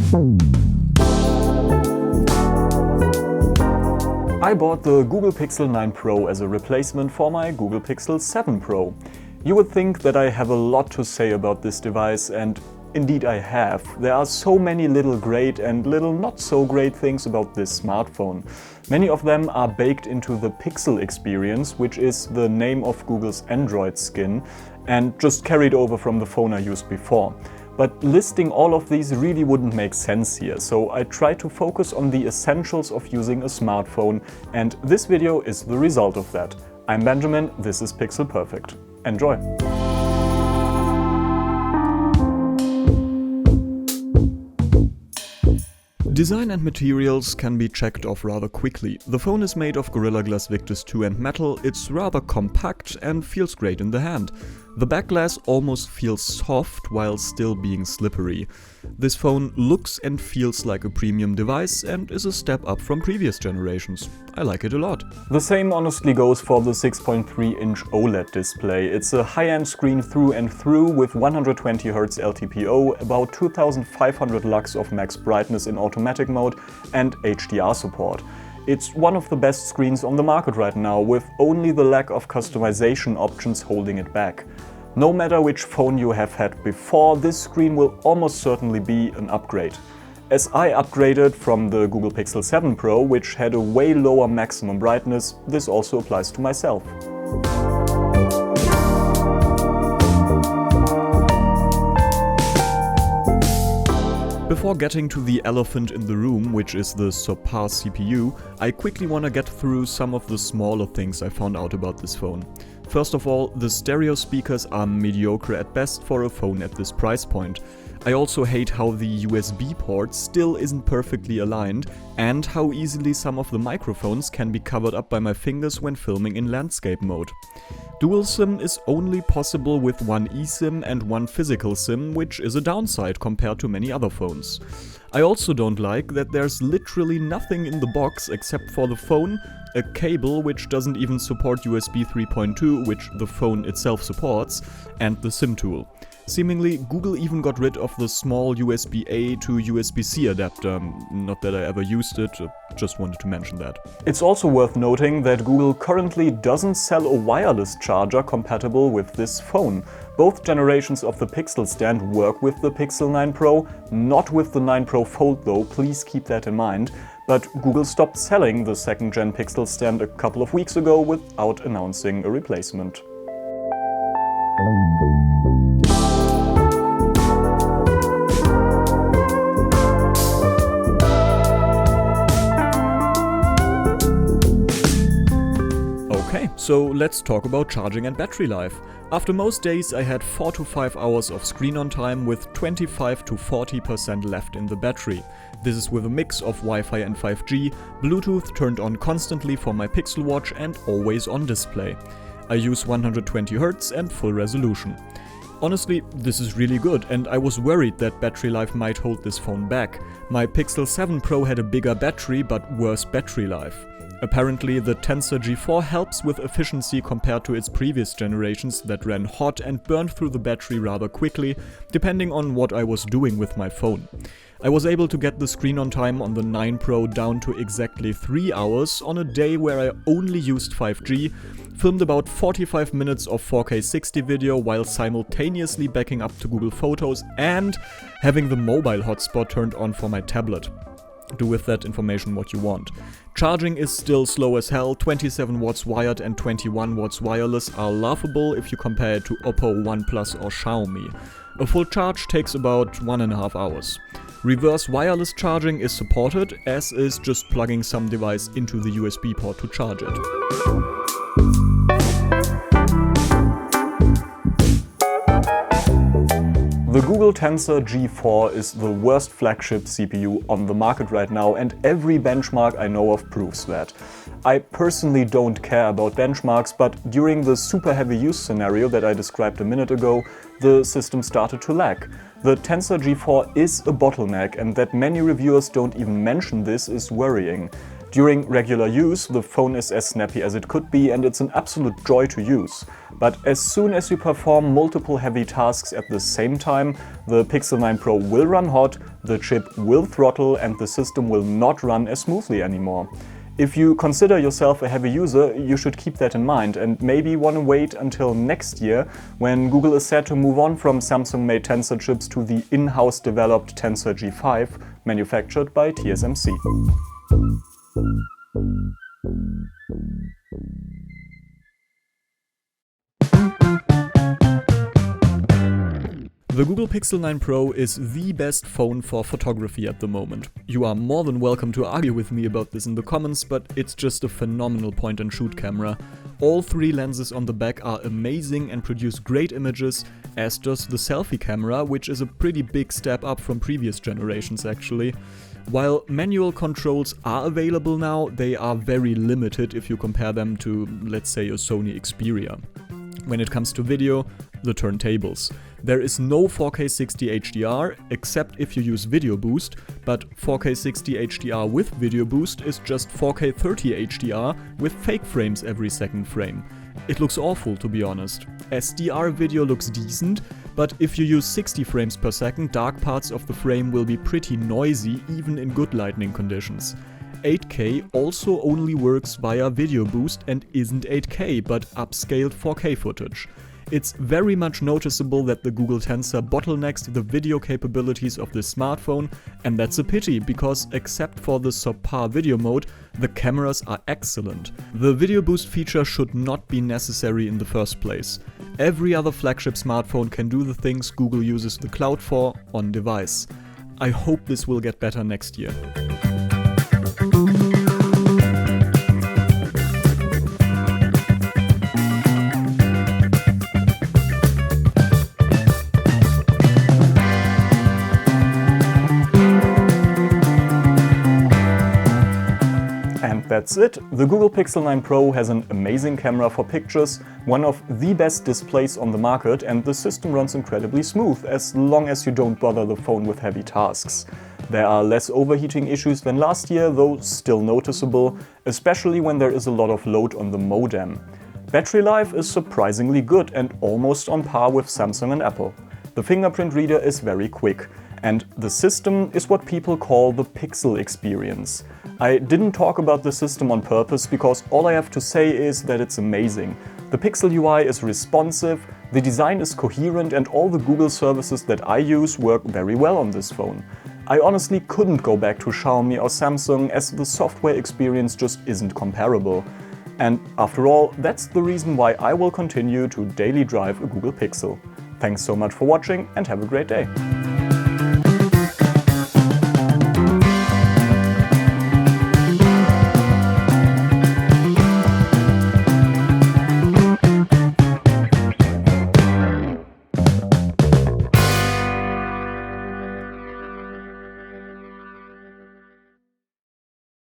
I bought the Google Pixel 9 Pro as a replacement for my Google Pixel 7 Pro. You would think that I have a lot to say about this device, and indeed I have. There are so many little great and little not so great things about this smartphone. Many of them are baked into the Pixel experience, which is the name of Google's Android skin, and just carried over from the phone I used before. But listing all of these really wouldn't make sense here, so I tried to focus on the essentials of using a smartphone, and this video is the result of that. I'm Benjamin, this is Pixel Perfect. Enjoy! Design and materials can be checked off rather quickly. The phone is made of Gorilla Glass Victus 2 and metal, it's rather compact and feels great in the hand. The back glass almost feels soft while still being slippery. This phone looks and feels like a premium device and is a step up from previous generations. I like it a lot. The same honestly goes for the 6.3-inch OLED display. It's a high-end screen through and through with 120Hz LTPO, about 2500 lux of max brightness in automatic mode and HDR support. It's one of the best screens on the market right now, with only the lack of customization options holding it back. No matter which phone you have had before, this screen will almost certainly be an upgrade. As I upgraded from the Google Pixel 7 Pro, which had a way lower maximum brightness, this also applies to myself. Before getting to the elephant in the room, which is the subpar CPU, I quickly want to get through some of the smaller things I found out about this phone. First of all, the stereo speakers are mediocre at best for a phone at this price point. I also hate how the USB port still isn't perfectly aligned, and how easily some of the microphones can be covered up by my fingers when filming in landscape mode. Dual SIM is only possible with one eSIM and one physical SIM, which is a downside compared to many other phones. I also don't like that there's literally nothing in the box except for the phone, a cable which doesn't even support USB 3.2, which the phone itself supports, and the SIM tool. Seemingly, Google even got rid of the small USB-A to USB-C adapter. Not that I ever used it, just wanted to mention that. It's also worth noting that Google currently doesn't sell a wireless charger compatible with this phone. Both generations of the Pixel stand work with the Pixel 9 Pro, not with the 9 Pro Fold though, please keep that in mind. But Google stopped selling the second-gen Pixel stand a couple of weeks ago without announcing a replacement. Okay, so let's talk about charging and battery life. After most days I had 4 to 5 hours of screen on time with 25 to 40% left in the battery. This is with a mix of Wi-Fi and 5G, Bluetooth turned on constantly for my Pixel Watch and always on display. I use 120Hz and full resolution. Honestly, this is really good, and I was worried that battery life might hold this phone back. My Pixel 7 Pro had a bigger battery but worse battery life. Apparently, the Tensor G4 helps with efficiency compared to its previous generations that ran hot and burned through the battery rather quickly, depending on what I was doing with my phone. I was able to get the screen on time on the 9 Pro down to exactly 3 hours on a day where I only used 5G, filmed about 45 minutes of 4K 60 video while simultaneously backing up to Google Photos and having the mobile hotspot turned on for my tablet. Do with that information what you want. Charging is still slow as hell, 27 watts wired and 21 watts wireless are laughable if you compare it to Oppo, OnePlus or Xiaomi. A full charge takes about 1.5 hours. Reverse wireless charging is supported, as is just plugging some device into the USB port to charge it. The Google Tensor G4 is the worst flagship CPU on the market right now, and every benchmark I know of proves that. I personally don't care about benchmarks, but during the super heavy use scenario that I described a minute ago, the system started to lag. The Tensor G4 is a bottleneck, and that many reviewers don't even mention this is worrying. During regular use, the phone is as snappy as it could be, and it's an absolute joy to use. But as soon as you perform multiple heavy tasks at the same time, the Pixel 9 Pro will run hot, the chip will throttle, and the system will not run as smoothly anymore. If you consider yourself a heavy user, you should keep that in mind and maybe want to wait until next year, when Google is set to move on from Samsung-made Tensor chips to the in-house developed Tensor G5, manufactured by TSMC. The Google Pixel 9 Pro is the best phone for photography at the moment. You are more than welcome to argue with me about this in the comments, but it's just a phenomenal point-and-shoot camera. All 3 lenses on the back are amazing and produce great images, as does the selfie camera, which is a pretty big step up from previous generations actually. While manual controls are available now, they are very limited if you compare them to, let's say, a Sony Xperia. When it comes to video, the turntables. There is no 4K 60 HDR, except if you use Video Boost, but 4K 60 HDR with Video Boost is just 4K 30 HDR with fake frames every second frame. It looks awful, to be honest. SDR video looks decent, but if you use 60 frames per second, dark parts of the frame will be pretty noisy, even in good lighting conditions. 8K also only works via Video Boost and isn't 8K, but upscaled 4K footage. It's very much noticeable that the Google Tensor bottlenecks the video capabilities of this smartphone, and that's a pity, because except for the subpar video mode, the cameras are excellent. The Video Boost feature should not be necessary in the first place. Every other flagship smartphone can do the things Google uses the cloud for on device. I hope this will get better next year. That's it. The Google Pixel 9 Pro has an amazing camera for pictures, one of the best displays on the market, and the system runs incredibly smooth as long as you don't bother the phone with heavy tasks. There are less overheating issues than last year, though still noticeable, especially when there is a lot of load on the modem. Battery life is surprisingly good and almost on par with Samsung and Apple. The fingerprint reader is very quick, and the system is what people call the Pixel experience. I didn't talk about the system on purpose because all I have to say is that it's amazing. The Pixel UI is responsive, the design is coherent, and all the Google services that I use work very well on this phone. I honestly couldn't go back to Xiaomi or Samsung, as the software experience just isn't comparable. And after all, that's the reason why I will continue to daily drive a Google Pixel. Thanks so much for watching and have a great day.